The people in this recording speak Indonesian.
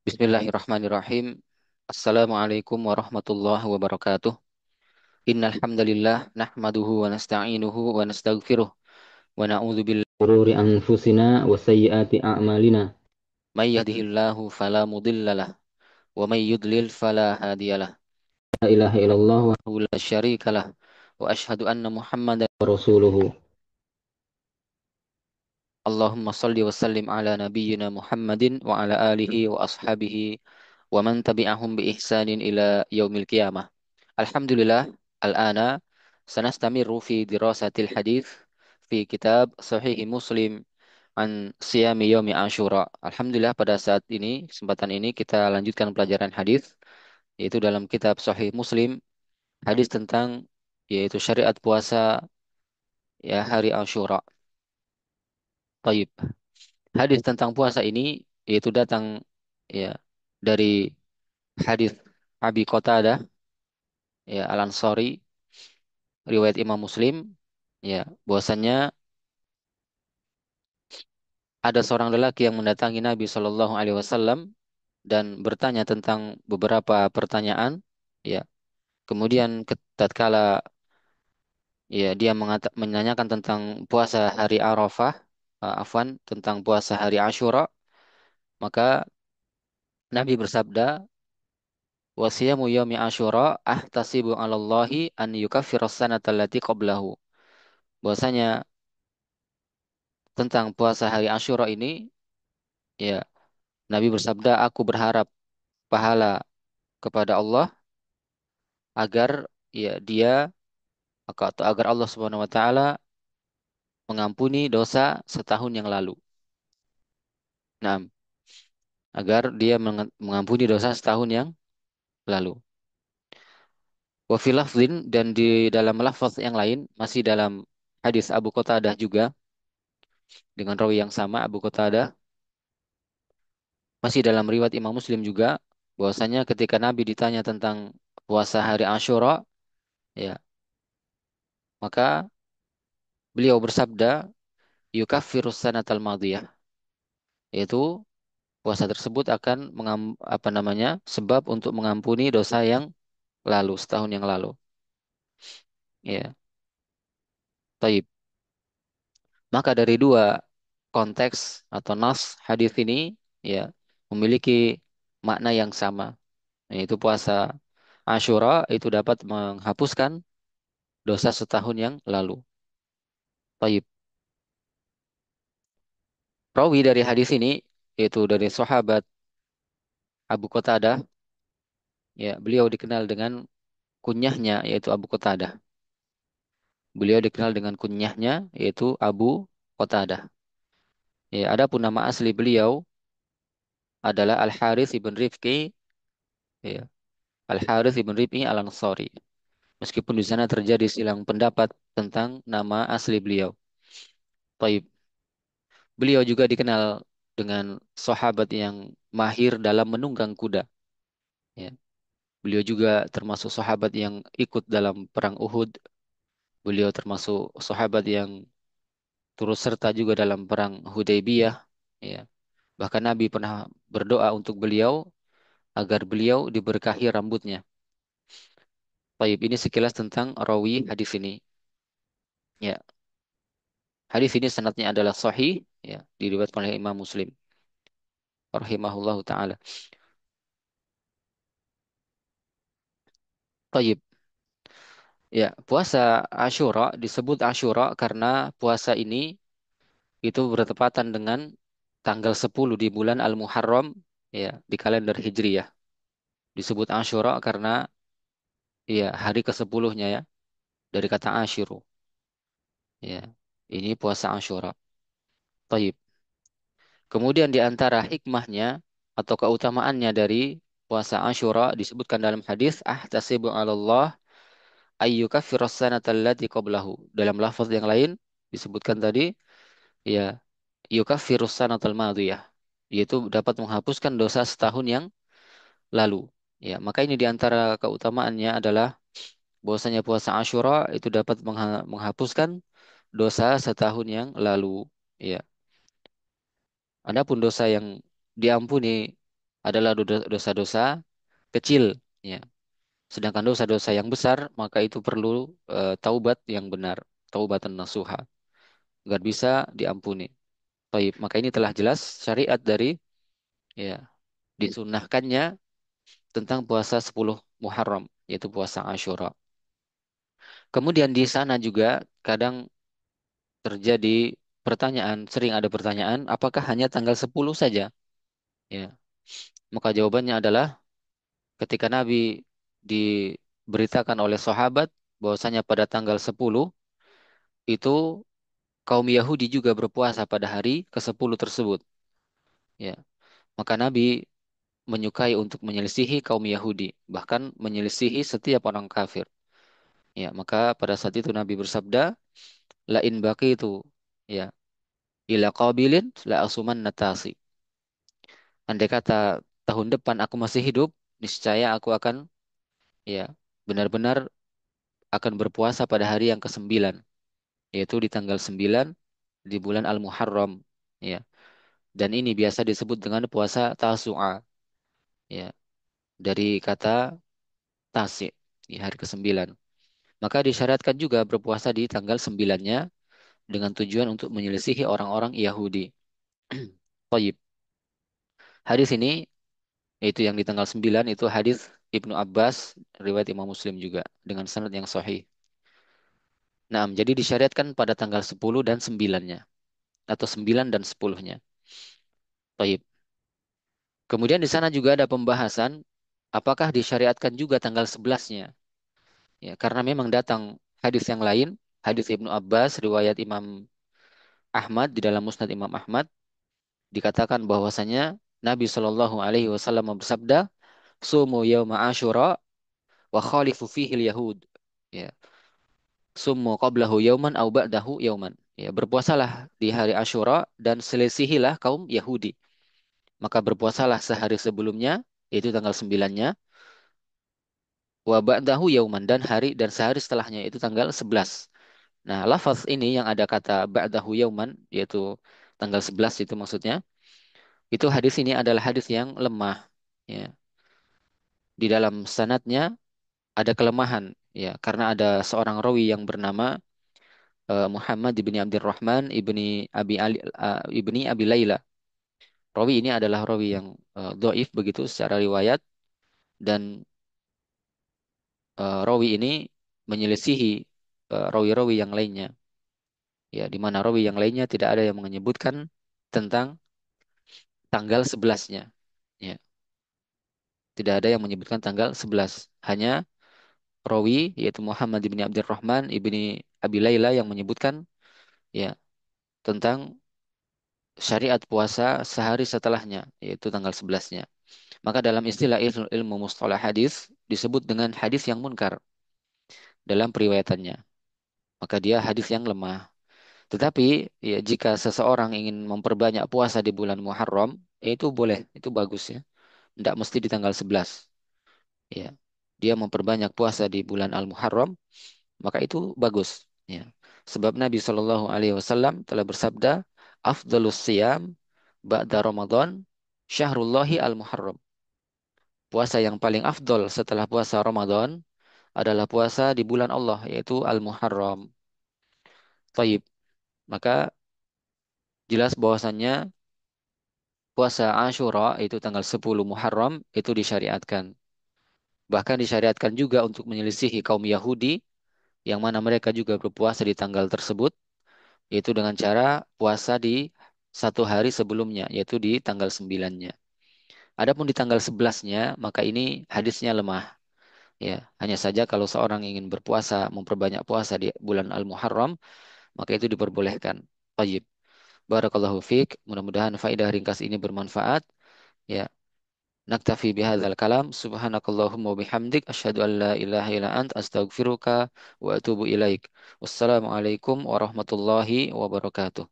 Bismillahirrahmanirrahim. Assalamualaikum warahmatullahi wabarakatuh. Innal hamdalillah nahmaduhu wa nasta'inuhu wa nastaghfiruh wa na'udzu billahi min shururi anfusina wa sayyiati a'malina. May yahdihillahu fala mudhillalah wa may yudlil fala hadiyalah. La ilaha illallah wahdahu la syarikalah wa asyhadu anna Muhammadan rasuluhu. Allahumma salli wa sallim ala nabiyyina Muhammadin wa ala alihi wa ashabihi wa man tabi'ahum bi ihsanin ila yaumil qiyamah. Alhamdulillah, al-ana sanastamiru fi dirasatil hadith fi kitab Sahih Muslim an siyami yaumi Asyura. Alhamdulillah pada saat ini, kesempatan ini kita lanjutkan pelajaran hadis yaitu dalam kitab Sahih Muslim, hadis tentang yaitu syariat puasa ya hari Asyura. Taib. Hadis tentang puasa ini yaitu datang ya dari hadis Abi Qatadah ya Al-Ansari riwayat Imam Muslim ya bahwasanya ada seorang lelaki yang mendatangi Nabi Shallallahu Alaihi Wasallam dan bertanya tentang beberapa pertanyaan ya kemudian tatkala ya dia menanyakan tentang puasa hari Arafah, afwan tentang puasa hari Ashura, maka Nabi bersabda wasiyamu yaumi Ashura ahtasibu 'alallahi an yukaffiras sanata allati qablahu. Bahwasanya tentang puasa hari Ashura ini ya Nabi bersabda aku berharap pahala kepada Allah agar ya dia atau agar Allah Subhanahu wa taala mengampuni dosa setahun yang lalu. Nah, agar dia mengampuni dosa setahun yang lalu. Wa fil lafzin dan di dalam lafaz yang lain masih dalam hadis Abu Qatadah juga dengan rawi yang sama Abu Qatadah masih dalam riwayat Imam Muslim juga bahwasanya ketika Nabi ditanya tentang puasa hari Asyura ya maka beliau bersabda yukaffirus sanatal madiyah yaitu puasa tersebut akan apa namanya sebab untuk mengampuni dosa yang lalu setahun yang lalu. Ya, taib. Maka dari dua konteks atau nas hadis ini ya memiliki makna yang sama, yaitu puasa Ashura itu dapat menghapuskan dosa setahun yang lalu. Taib. Rawi dari hadis ini yaitu dari sahabat Abu Qatadah, ya beliau dikenal dengan kunyahnya yaitu Abu Qatadah. Beliau dikenal dengan kunyahnya yaitu Abu Qatadah. Ya, adapun nama asli beliau adalah Al Harits ibn Rifqi, ya, Al Harits ibn Rifqi Al Ansari. Meskipun di sana terjadi silang pendapat tentang nama asli beliau. Taib. Beliau juga dikenal dengan sahabat yang mahir dalam menunggang kuda. Ya. Beliau juga termasuk sahabat yang ikut dalam perang Uhud. Beliau termasuk sahabat yang turut serta juga dalam perang Hudaybiyah. Ya. Bahkan Nabi pernah berdoa untuk beliau agar beliau diberkahi rambutnya. Baik, ini sekilas tentang rawi hadis ini. Ya, hadis ini sanadnya adalah sahih, ya, diriwayatkan oleh Imam Muslim, rahimahullahu taala. Baik, ya, puasa Asyura disebut Asyura karena puasa ini itu bertepatan dengan tanggal 10 di bulan Al-Muharram, ya, di kalender Hijriyah. Disebut Asyura karena ya hari ke-10-nya ya dari kata Asyiru. Ya, ini puasa Asyura. Baik. Kemudian di antara hikmahnya atau keutamaannya dari puasa Asyura disebutkan dalam hadis ahtasibu 'alallah ayyukaffiras sanata allati qablahu. Dalam lafaz yang lain disebutkan tadi ya yukaffirus sanatal madiyah yaitu dapat menghapuskan dosa setahun yang lalu. Ya, maka ini di antara keutamaannya adalah bahwasanya puasa Asyura itu dapat menghapuskan dosa setahun yang lalu. Ya. Adapun dosa yang diampuni adalah dosa-dosa kecil, ya. Sedangkan dosa-dosa yang besar maka itu perlu taubat yang benar, taubatan nasuha, agar bisa diampuni. Baik, maka ini telah jelas syariat dari, ya, disunahkannya tentang puasa 10 Muharram, yaitu puasa Ashura. Kemudian di sana juga kadang terjadi pertanyaan, sering ada pertanyaan, apakah hanya tanggal 10 saja? Ya, maka jawabannya adalah ketika Nabi diberitakan oleh sahabat bahwasanya pada tanggal 10 itu kaum Yahudi juga berpuasa pada hari ke-10 tersebut. Ya, maka Nabi menyukai untuk menyelisihi kaum Yahudi, bahkan menyelisihi setiap orang kafir. Ya, maka pada saat itu Nabi bersabda, la in baqitu, ya, ila qabilin la asuman natasi. Andai kata tahun depan aku masih hidup, niscaya aku akan, ya, benar-benar akan berpuasa pada hari yang ke-9, yaitu di tanggal 9 di bulan Al-Muharram, ya. Dan ini biasa disebut dengan puasa Tasu'a, ya, dari kata tasik, di hari ke-9. Maka disyaratkan juga berpuasa di tanggal 9-nya dengan tujuan untuk menyelisihi orang-orang Yahudi. Taib. Hadis ini, yaitu yang di tanggal 9 itu hadis Ibnu Abbas, riwayat Imam Muslim juga dengan sanad yang sahih. Nah, jadi disyariatkan pada tanggal 10 dan 9-nya atau 9 dan 10-nya. Taib. Kemudian di sana juga ada pembahasan apakah disyariatkan juga tanggal 11-nya. Ya, karena memang datang hadis yang lain, hadis Ibnu Abbas, riwayat Imam Ahmad di dalam Musnad Imam Ahmad, dikatakan bahwasanya Nabi Shallallahu Alaihi Wasallam bersabda, "Sumu yauma Ashura wa khalifu fihi yahud." Ya, sumu qablahu yauman au ba'dahu yauman. Ya, berpuasalah di hari Ashura dan selisihilah kaum Yahudi. Maka berpuasalah sehari sebelumnya, yaitu tanggal 9-nya, wa ba'dahu yauman, dan hari dan sehari setelahnya, itu tanggal 11. Nah, lafaz ini yang ada kata ba'dahu yauman, yaitu tanggal 11 itu maksudnya, itu hadis ini adalah hadis yang lemah. Ya. Di dalam sanatnya ada kelemahan, ya, karena ada seorang rawi yang bernama Muhammad ibni Abdurrahman ibni Abi Layla. Rawi ini adalah rawi yang doif begitu secara riwayat, dan rawi ini menyelisihi rawi-rawi yang lainnya. Ya, di mana rawi yang lainnya tidak ada yang menyebutkan tentang tanggal 11-nya. Ya, tidak ada yang menyebutkan tanggal 11. Hanya rawi yaitu Muhammad ibni Abdurrahman ibni Abi Layla yang menyebutkan, ya, tentang syariat puasa sehari setelahnya, yaitu tanggal 11-nya. Maka dalam istilah ilmu mustalah hadis disebut dengan hadis yang munkar dalam periwayatannya. Maka dia hadis yang lemah. Tetapi ya, jika seseorang ingin memperbanyak puasa di bulan Muharram, ya itu boleh, itu bagus, ya. Tidak mesti di tanggal 11. Ya. Dia memperbanyak puasa di bulan Al-Muharram, maka itu bagus. Ya. Sebab Nabi Shallallahu Alaihi Wasallam telah bersabda, "Afdalus siyam ba'da Ramadan syahrullahi al-Muharram." Puasa yang paling afdol setelah puasa Ramadan adalah puasa di bulan Allah, yaitu Al-Muharram. Taib. Maka jelas bahwasannya puasa Ashura itu tanggal 10 Muharram itu disyariatkan. Bahkan disyariatkan juga untuk menyelisihi kaum Yahudi yang mana mereka juga berpuasa di tanggal tersebut, yaitu dengan cara puasa di satu hari sebelumnya, yaitu di tanggal 9-nya. Adapun di tanggal 11-nya, maka ini hadisnya lemah. Ya, hanya saja kalau seorang ingin berpuasa, memperbanyak puasa di bulan Al-Muharram, maka itu diperbolehkan. Wajib. Barakallahu fiik. Mudah-mudahan faedah ringkas ini bermanfaat. Ya, naktafi bihadzal kalam. Subhanakallahumma wa bihamdik asyhadu an la ilaha illa ant astaghfiruka wa atubu ilaik. Wassalamualaikum warahmatullahi wabarakatuh.